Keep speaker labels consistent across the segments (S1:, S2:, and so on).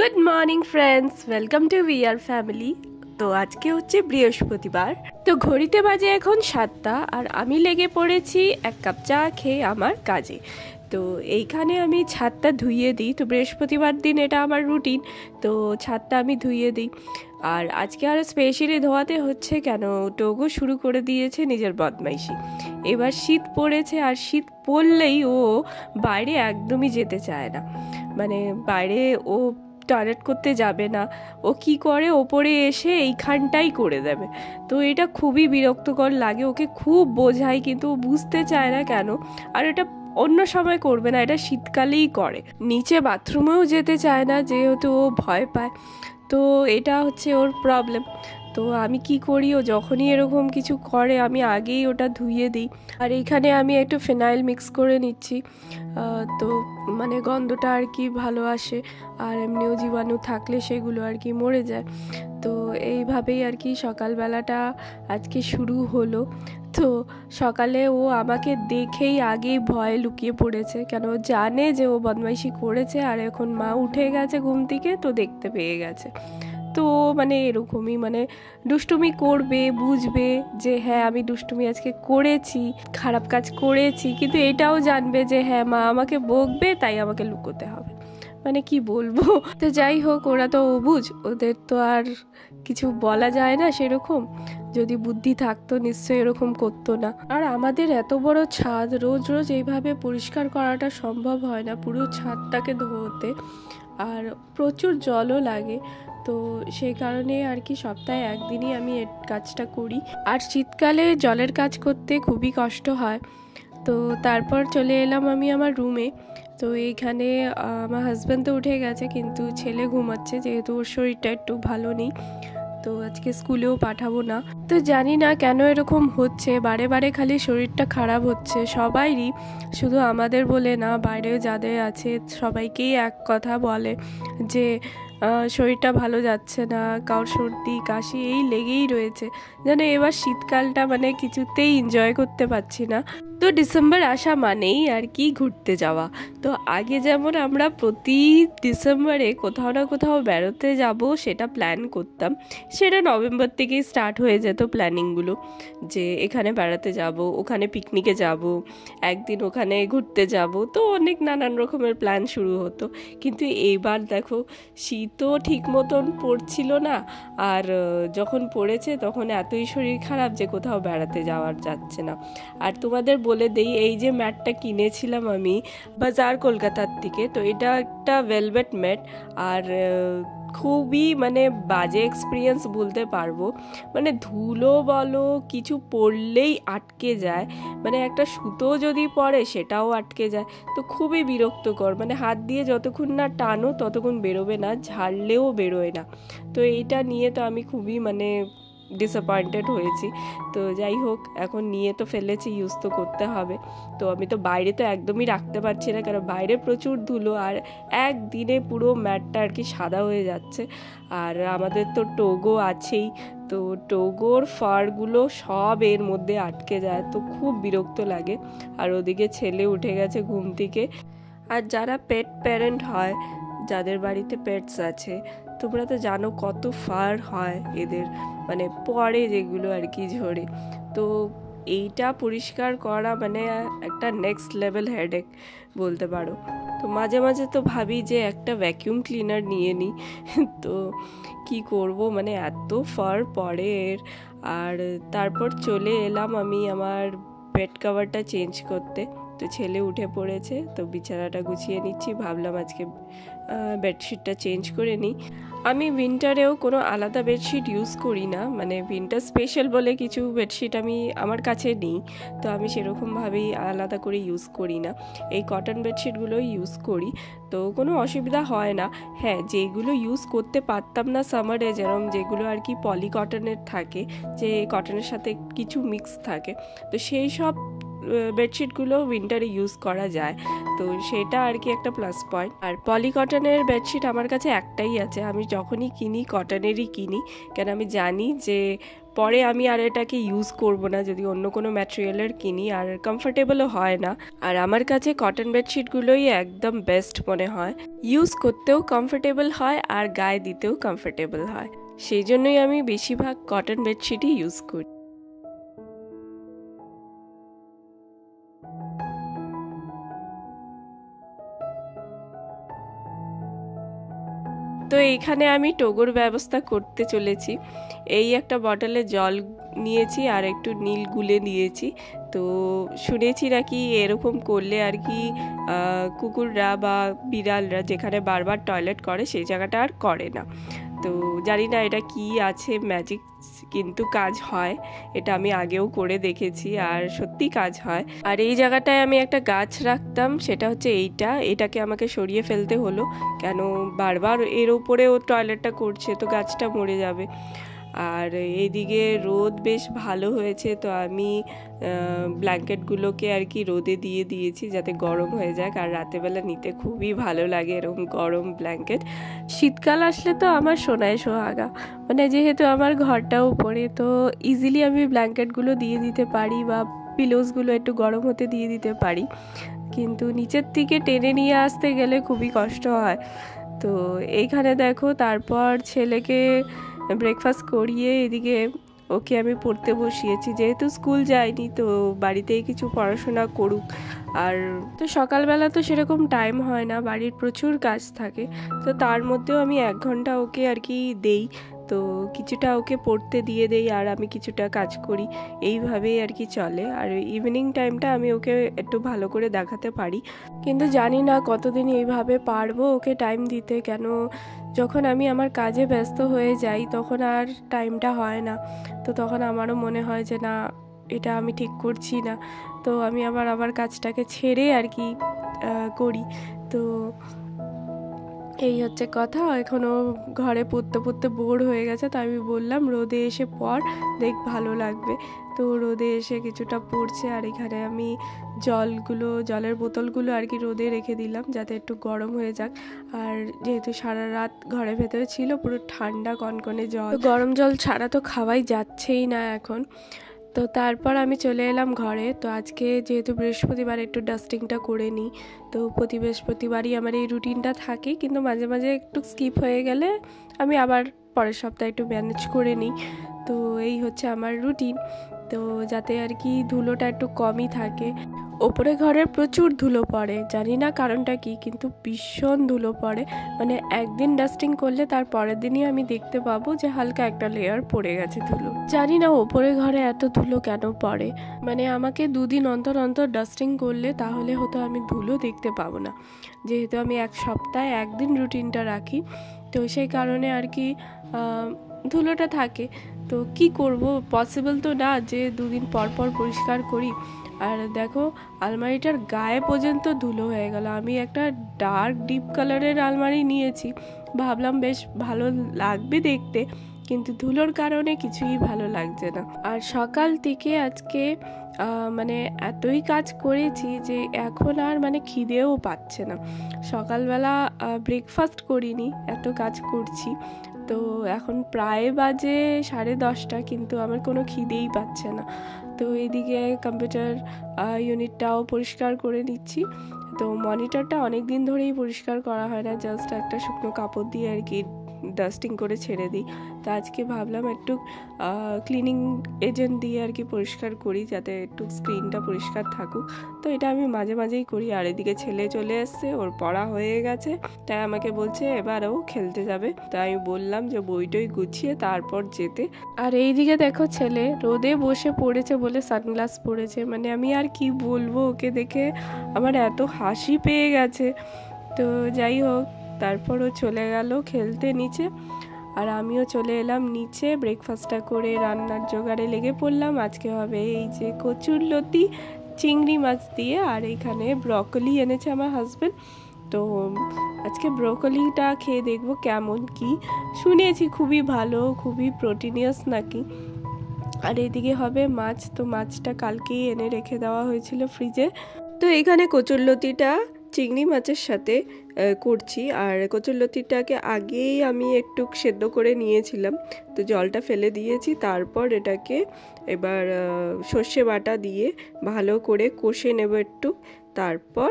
S1: Good morning friends, welcome to our family. তো আজকে হচ্ছে বৃহস্পতিবার। তো ঘড়িতে বাজে এখন 7টা আর আমি লেগে পড়েছি এক কাপ চা খেয়ে আমার কাজে। তো এইখানে আমি ছাদটা ধুইয়ে দিই। তো বৃহস্পতিবার দিন এটা আমার রুটিন, তো ছাদটা আমি ধুইয়ে দিই। আর আজকে আরও স্পেশালি ধোয়াতে হচ্ছে কেন, টোগো শুরু করে দিয়েছে নিজের বদমাইশি। এবার শীত পড়েছে আর শীত পড়লেই ও বাইরে একদমই যেতে চায় না। মানে বাইরে ও টয়লেট করতে যাবে না, ও কি করে ওপরে এসে এইখানটাই করে দেবে। তো এটা খুবই বিরক্তকর লাগে, ওকে খুব বোঝাই কিন্তু ও বুঝতে চায় না কেন। আর এটা অন্য সময় করবে না, এটা শীতকালেই করে। নিচে বাথরুমেও যেতে চায় না যেহেতু ও ভয় পায়। তো এটা হচ্ছে ওর প্রবলেম। তো আমি কি করি, ও যখনই এরকম কিছু করে আমি আগেই ওটা ধুইয়ে দিই। আর এইখানে আমি একটু ফিনাইল মিক্স করে নিচ্ছি, তো মানে গন্ধটা আর কি ভালো আসে, আর এমনিও জীবাণু থাকলে সেগুলো আর কি মরে যায়। তো এইভাবেই আর কি সকালবেলাটা আজকে শুরু হলো। তো সকালে ও আমাকে দেখেই আগেই ভয়ে লুকিয়ে পড়েছে, কেন ও জানে যে ও বদমাইশি করেছে আর এখন মা উঠে গেছে ঘুম থেকে, তো দেখতে পেয়ে গেছে। তো মানে এরকমই মানে দুষ্টুমি করবে, বুঝবে যে হ্যাঁ আমি দুষ্টুমি আজকে করেছি, খারাপ কাজ করেছি, কিন্তু এটাও জানবে যে হ্যাঁ মা আমাকে বকবে, তাই আমাকে লুকোতে হবে। মানে কি বলবো। তো যাই হোক, ওরা তো অবুঝ, ওদের তো আর কিছু বলা যায় না সেরকম। যদি বুদ্ধি থাকতো নিশ্চয়ই এরকম করতো না। আর আমাদের এত বড় ছাদ, রোজ রোজ এইভাবে পরিষ্কার করাটা সম্ভব হয় না, পুরো ছাদটাকে ধোতে। আর প্রচুর জলও লাগে, তো সেই কারণে আর কি সপ্তাহে একদিনই আমি এই কাজটা করি। আর শীতকালে জলের কাজ করতে খুবই কষ্ট হয়। তো তারপর চলে এলাম আমি আমার রুমে। তো এইখানে আমার হাজব্যান্ড তো উঠে গেছে, কিন্তু ছেলে ঘুমাচ্ছে যেহেতু ওর শরীরটা একটু ভালো নেই। তো আজকে স্কুলেও পাঠাবো না। তো জানি না কেন এরকম হচ্ছে, বারে বারে খালি শরীরটা খারাপ হচ্ছে সবাইরই, শুধু আমাদের বলে না, বাইরেও যাদের আছে সবাইকেই এক কথা বলে যে শরীরটা ভালো যাচ্ছে না, কারোর সর্দি কাশি এই লেগেই রয়েছে। যেন এবার শীতকালটা মানে কিছুতেই এনজয় করতে পারছি না। তো ডিসেম্বর আসা মানেই আর কি ঘুরতে যাওয়া। তো আগে যেমন আমরা প্রতি ডিসেম্বরে কোথাও না কোথাও বেরোতে যাব সেটা প্ল্যান করতাম, সেটা নভেম্বর থেকেই স্টার্ট হয়ে যেত প্ল্যানিংগুলো, যে এখানে বেড়াতে যাব, ওখানে পিকনিকে যাব, একদিন ওখানে ঘুরতে যাব। তো অনেক নানান রকমের প্ল্যান শুরু হতো। কিন্তু এইবার দেখো, শীতও ঠিক মতন পড়ছিল না, আর যখন পড়েছে তখন এতই শরীর খারাপ যে কোথাও বেড়াতে যাওয়ার যাচ্ছে না। আর তোমাদের বলে দেই, এই যে ম্যাটটা কিনেছিলাম আমি বাজার কলকাতার থেকে, তো এটা একটা ভেলভেট ম্যাট। আর খুবই মানে বাজে এক্সপিরিয়েন্স বলতে পারবো। মানে ধুলো বলো কিছু পড়লেই আটকে যায়, মানে একটা সুতো যদি পড়ে সেটাও আটকে যায়। তো খুবই বিরক্তকর, মানে হাত দিয়ে যতক্ষণ না টানো ততক্ষণ বেরোবে না, ঝাড়লেও বেরোয় না। তো এইটা নিয়ে তো আমি খুবই মানে ডিসঅ্যাপয়েন্টেড হয়েছি। তো যাই হোক, এখন নিয়ে তো ফেলেছি, ইউজ তো করতে হবে। তো আমি তো বাইরে তো একদমই রাখতে পারছি না, কারণ বাইরে প্রচুর ধুলো, আর একদিনে পুরো ম্যাটটা আর কি সাদা হয়ে যাচ্ছে। আর আমাদের তো টোগো আছেই, তো টোগোর ফারগুলো সব এর মধ্যে আটকে যায়, তো খুব বিরক্ত লাগে। আর ওদিকে ছেলে উঠে গেছে ঘুম থেকে। আর যারা পেট প্যারেন্ট হয়, যাদের বাড়িতে পেটস আছে, তোমরা তো জানো কত ফার হয় এদের, মানে পরে যেগুলো আর কি ঝরে। তো এইটা পরিষ্কার করা মানে একটা নেক্সট লেভেল হেডেক বলতে পারো। তো মাঝে মাঝে তো ভাবি যে একটা ভ্যাকিউম ক্লিনার নিয়ে নিই, তো কি করব, মানে এত ফার পড়ে এর। আর তারপর চলে এলাম আমি আমার বেড কভারটা চেঞ্জ করতে। তো ছেলে উঠে পড়েছে, তো বিছানাটা গুছিয়ে নিচ্ছি, ভাবলাম আজকে বেডশিটটা চেঞ্জ করে নিই। আমি উইন্টারেও কোনো আলাদা বেডশিট ইউজ করি না, মানে উইন্টার স্পেশাল বলে কিছু বেডশিট আমি আমার কাছে নেই, তো আমি সেরকমভাবেই আলাদা করে ইউজ করি না। এই কটন বেডশিটগুলো ইউজ করি, তো কোনো অসুবিধা হয় না। হ্যাঁ, যেগুলো ইউজ করতে পারতাম না সামারে, যেরকম যেগুলো আর কি পলি কটনের থাকে, যে কটনের সাথে কিছু মিক্স থাকে, তো সেই সব বেডশিটগুলো উইন্টারে ইউজ করা যায়, তো সেটা আর কি একটা প্লাস পয়েন্ট। আর পলি কটনের বেডশিট আমার কাছে একটাই আছে, আমি যখনই কিনি কটনেরই কিনি, কেন আমি জানি যে পরে আমি আর এটাকে ইউজ করব না যদি অন্য কোনো ম্যাটেরিয়ালের কিনি, আর কমফোর্টেবলও হয় না। আর আমার কাছে কটন বেডশিটগুলোই একদম বেস্ট মনে হয়, ইউজ করতেও কমফোর্টেবল হয় আর গায়ে দিতেও কমফোর্টেবল হয়, সেই জন্যই আমি বেশিরভাগ কটন বেডশিটই ইউজ করি। তো এইখানে আমি টোগোর ব্যবস্থা করতে চলেছি। এই একটা বটলে জল নিয়েছি আর একটু নীল গুলে নিয়েছি। তো শুনেছি নাকি এরকম করলে আর কি কুকুররা বা বিড়ালরা যেখানে বারবার টয়লেট করে সেই জায়গাটা আর করে না। তো জানি না এটা কি আছে ম্যাজিক, কিন্তু কাজ হয়, এটা আমি আগেও করে দেখেছি আর সত্যি কাজ হয়। আর এই জায়গাটায় আমি একটা গাছ রাখতাম, সেটা হচ্ছে এটাকে আমাকে সরিয়ে ফেলতে হলো, কেন বারবার এর ওপরে ও টয়লেটটা করছে, তো গাছটা মরে যাবে। আর এইদিকে রোদ বেশ ভালো হয়েছে, তো আমি ব্ল্যাঙ্কেটগুলোকে আর কি রোদে দিয়ে দিয়েছি যাতে গরম হয়ে যাক, আর রাতেরবেলা নিতে খুবই ভালো লাগে এরকম গরম ব্ল্যাঙ্কেট। শীতকাল আসলে তো আমার সোনায় সোহাগা, মানে যেহেতু আমার ঘরটা উপরে, তো ইজিলি আমি ব্ল্যাঙ্কেটগুলো দিয়ে দিতে পারি বা পিলোসগুলো একটু গরম হতে দিয়ে দিতে পারি, কিন্তু নিচের থেকে টেনে নিয়ে আসতে গেলে খুবই কষ্ট হয়। তো এইখানে দেখো, তারপর ছেলেকে ব্রেকফাস্ট করিয়ে এদিকে ওকে আমি পড়তে বসিয়েছি, যেহেতু স্কুল যায়নি তো বাড়িতেই কিছু পড়াশোনা করুক। আর তো সকালবেলা তো সেরকম টাইম হয় না, বাড়ির প্রচুর কাজ থাকে, তো তার মধ্যেও আমি 1 ঘন্টা ওকে আর কি দেই, তো কিছুটা ওকে পড়তে দিয়ে দেই আর আমি কিছুটা কাজ করি, এইভাবেই আর কি চলে। আর ইভিনিং টাইমটা আমি ওকে একটু ভালো করে দেখাতে পারি, কিন্তু জানি না কতদিন এইভাবে পারবো ওকে টাইম দিতে, কেন যখন আমি আমার কাজে ব্যস্ত হয়ে যাই তখন আর টাইমটা হয় না, তো তখন আমারও মনে হয় যে না, এটা আমি ঠিক করছি না, তো আমি আবার কাজটাকে ছেড়ে আর কি করি। তো এই হচ্ছে কথা। এখনও ঘরে পড়তে পড়তে বোর হয়ে গেছে, তো আমি বললাম রোদে এসে পড়, দেখ ভালো লাগবে। তো রোদে এসে কিছুটা পড়ছে, আর এখানে আমি জলের বোতলগুলো আর কি রোদে রেখে দিলাম যাতে একটু গরম হয়ে যাক। আর যেহেতু সারা রাত ঘরের ভেতরে ছিল, পুরো ঠান্ডা কনকনে জল, গরম জল ছাড়া তো খাওয়াই যাচ্ছেই না এখন। তো তারপর আমি চলে এলাম ঘরে। তো আজকে যেহেতু বৃহস্পতিবার একটু ডাস্টিংটা করে নিই, তো প্রতি বৃহস্পতিবারই আমার এই রুটিনটা থাকে, কিন্তু মাঝে মাঝে একটু স্কিপ হয়ে গেলে আমি আবার পরের সপ্তাহে একটু ম্যানেজ করে নিই। তো এই হচ্ছে আমার রুটিন, তো যাতে আর কি ধুলোটা একটু কমই থাকে। ওপরে ঘরের প্রচুর ধুলো পড়ে, জানি না কারণটা কি, কিন্তু ভীষণ ধুলো পড়ে, মানে একদিন ডাস্টিং করলে তার পরের দিনই আমি দেখতে পাবো যে হালকা একটা লেয়ার পড়ে গেছে ধুলো। জানি না ওপরে ঘরে এত ধুলো কেন পড়ে, মানে আমাকে 2 দিন অন্তর অন্তর ডাস্টিং করলে তাহলে হয়তো আমি ধুলো দেখতে পাবো না, যেহেতু আমি 1 সপ্তাহে 1 দিন রুটিনটা রাখি, তো সেই কারণে আর কি ধুলোটা থাকে। তো কি করব, পসিবল তো না যে 2 দিন পর পর পরিষ্কার করি। আর দেখো আলমারিটার গায়ে পর্যন্ত ধুলো হয়ে গেল। আমি একটা ডার্ক ডিপ কালারের আলমারি নিয়েছি, ভাবলাম বেশ ভালো লাগবে দেখতে, কিন্তু ধুলোর কারণে কিছুই ভালো লাগছে না। আর সকাল থেকে আজকে মানে এতই কাজ করেছি যে এখন আর মানে খিদেও পাচ্ছে না। সকালবেলা ব্রেকফাস্ট করিনি, এত কাজ করছি, তো এখন প্রায় বাজে 10:30, কিন্তু আমার কোনো খিদেই পাচ্ছে না। তো এদিকে কম্পিউটার ইউনিটটাও পরিষ্কার করে নিচ্ছি। তো মনিটরটা অনেক দিন ধরেই পরিষ্কার করা হয় না, জাস্ট একটা শুকনো কাপড় দিয়ে আর কি ডাস্টিং করে ছেড়ে দিই। তো আজকে ভাবলাম একটু ক্লিনিং এজেন্ট দিয়ে আর কি পরিষ্কার করি, যাতে একটু স্ক্রিনটা পরিষ্কার থাকুক। তো এটা আমি মাঝে মাঝেই করি। আর এদিকে ছেলে চলে এসছে, ওর পড়া হয়ে গেছে, তাই আমাকে বলছে এবার ও খেলতে যাবে। তাই আমি বললাম যে বইটই গুছিয়ে তারপর যেতে। আর এইদিকে দেখো ছেলে রোদে বসে পড়েছে বলে সানগ্লাস পরেছে, মানে আমি আর কি বলবো, ওকে দেখে আমার এত হাসি পেয়ে গেছে। তো যাই হোক, তারপরও চলে গেল খেলতে নিচে, আর আমিও চলে এলাম নিচে। ব্রেকফাস্টটা করে রান্নার জোগাড়ে লেগে পড়লাম। আজকে হবে এই যে কচুরলতি চিংড়ি মাছ দিয়ে, আর এখানে ব্রকলি এনেছে আমার হাজব্যান্ড। তো আজকে ব্রকলিটা খেয়ে দেখবো কেমন কি, শুনেছি খুবই ভালো, খুবই প্রোটিনিয়াস নাকি। আর এদিকে হবে মাছ, তো মাছটা কালকেই এনে রেখে দেওয়া হয়েছিল ফ্রিজে। তো এখানে কচুরলতিটা চিংড়ি মাছের সাথে করছি, আর কচুরলতিটাকে আগেই আমি একটু সেদ্ধ করে নিয়েছিলাম, তো জলটা ফেলে দিয়েছি। তারপর এটাকে এবার সর্ষে বাটা দিয়ে ভালো করে কষে নেব একটু, তারপর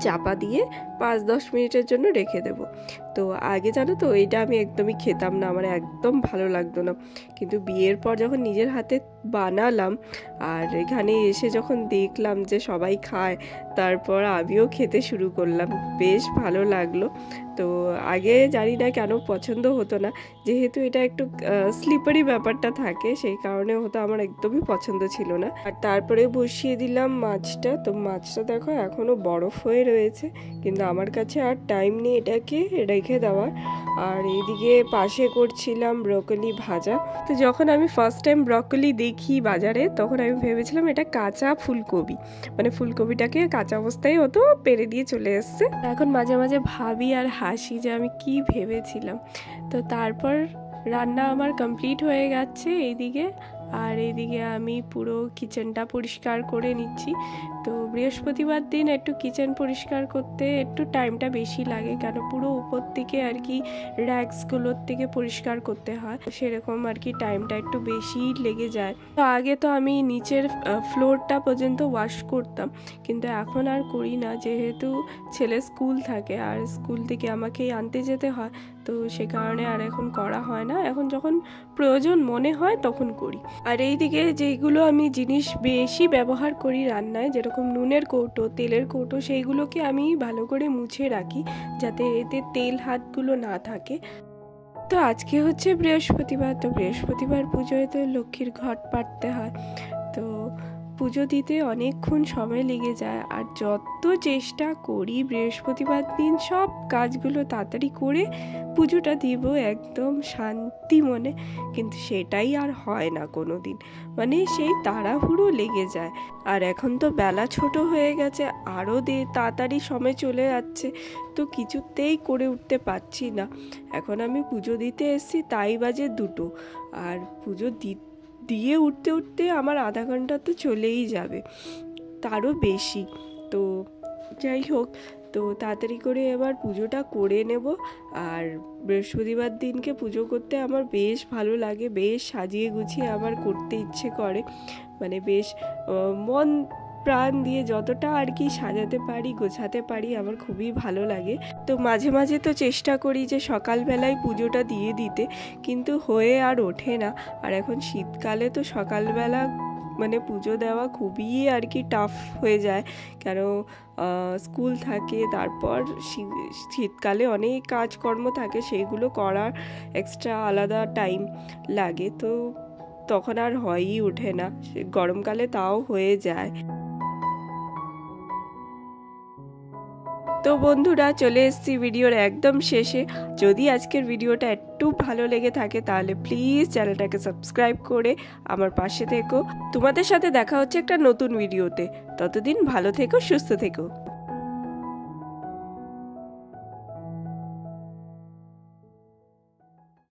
S1: চাপা দিয়ে 5-10 মিনিটের জন্য রেখে দেব। তো আগে জানো তো এইটা আমি একদমই খেতাম না, আমার একদম ভালো লাগতো না, কিন্তু বিয়ের পর যখন নিজের হাতে বানালাম আর এখানে এসে যখন দেখলাম যে সবাই খায়, তারপর আমিও খেতে শুরু করলাম, বেশ ভালো লাগলো। তো আগে জানি না কেন পছন্দ হতো না, যেহেতু এটা একটু স্লিপারি ব্যাপারটা থাকে, সেই কারণে হয়তো আমার একদমই পছন্দ ছিল না। আর তারপরে বসিয়ে দিলাম মাছটা। তো মাছটা দেখো এখনও বরফ হয়ে রয়েছে, কিন্তু আমার কাছে আর টাইম নেই এটাকে রেখে দেওয়ার। আর এইদিকে পাশে করছিলাম ব্রকলি ভাজা। তো যখন আমি ফার্স্ট টাইম ব্রকলি দেখি বাজারে, তখন আমি ভেবেছিলাম এটা কাঁচা ফুলকপি, মানে ফুলকপিটাকে কাঁচা অবস্থায় হতো পেরে দিয়ে চলে এসছে। এখন মাঝে মাঝে ভাবি আর হাসি যে আমি কি ভেবেছিলাম। তো তারপর রান্না আমার কমপ্লিট হয়ে গেছে এইদিকে, আর এইদিকে আমি পুরো কিচেনটা পরিষ্কার করে নিচ্ছি। তো বৃহস্পতিবার দিন একটু কিচেন পরিষ্কার করতে একটু টাইমটা বেশি লাগে, কেন পুরো উপর থেকে আর কি র্যাকসগুলোর থেকে পরিষ্কার করতে হয়, সেরকম আর কি টাইমটা একটু বেশি লেগে যায়। তো আগে তো আমি নিচের ফ্লোরটা পর্যন্ত ওয়াশ করতাম, কিন্তু এখন আর করি না, যেহেতু ছেলে স্কুল থাকে আর স্কুল থেকে আমাকেই আনতে যেতে হয়, তো সে কারণে আর এখন করা হয় না। এখন যখন প্রয়োজন মনে হয় তখন করি। আর এইদিকে যেইগুলো আমি জিনিস বেশি ব্যবহার করি রান্নায়, যেরকম নুনের কৌটো, তেলের কৌটো, সেইগুলোকে আমি ভালো করে মুছে রাখি, যাতে এতে তেল হাতগুলো না থাকে। তো আজকে হচ্ছে বৃহস্পতিবার, তো বৃহস্পতিবার পুজোয় তো লক্ষ্মীর ঘট পাড়তে হয়, তো পুজো দিতে অনেকক্ষণ সময় লেগে যায়। আর যত চেষ্টা করি বৃহস্পতিবার দিন সব কাজগুলো তাড়াতাড়ি করে পুজোটা দিব একদম শান্তি মনে, কিন্তু সেটাই আর হয় না কোনো দিন, মানে সেই তাড়াহুড়ো লেগে যায়। আর এখন তো বেলা ছোট হয়ে গেছে, আরও তাড়াতাড়ি সময় চলে যাচ্ছে, তো কিছুতেই করে উঠতে পারছি না। এখন আমি পুজো দিতে এসেছি, তাই বাজে 2টো, আর পুজো দিয়ে উঠতে উঠতে আমার আধা ঘন্টা তো চলেই যাবে, তারও বেশি। তো যাই হোক, তো তাড়াতাড়ি করে এবার পুজোটা করে নেব। আর বৃহস্পতিবার দিনকে পুজো করতে আমার বেশ ভালো লাগে, বেশ সাজিয়ে গুছিয়ে আমার করতে ইচ্ছে করে, মানে বেশ মন প্রাণ দিয়ে যতটা আর কি সাজাতে পারি, গোছাতে পারি, আমার খুবই ভালো লাগে। তো মাঝে মাঝে তো চেষ্টা করি যে সকালবেলায় পুজোটা দিয়ে দিতে, কিন্তু হয়ে আর ওঠে না। আর এখন শীতকালে তো সকালবেলা মানে পুজো দেওয়া খুবই আর কি টাফ হয়ে যায়, কেন স্কুল থাকে, তারপর শীতকালে অনেক কাজকর্ম থাকে, সেইগুলো করার এক্সট্রা আলাদা টাইম লাগে, তো তখন আর হয়ই ওঠে না। গরমকালে তাও হয়ে যায়। তো বন্ধুরা, চলে এসেছি ভিডিওর একদম শেষে। যদি আজকের ভিডিওটা একটু ভালো লেগে থাকে তাহলে প্লিজ চ্যানেলটাকে সাবস্ক্রাইব করে আমার পাশে থেকো। তোমাদের সাথে দেখা হচ্ছে একটা নতুন ভিডিওতে, ততদিন ভালো থেকো, সুস্থ থেকো।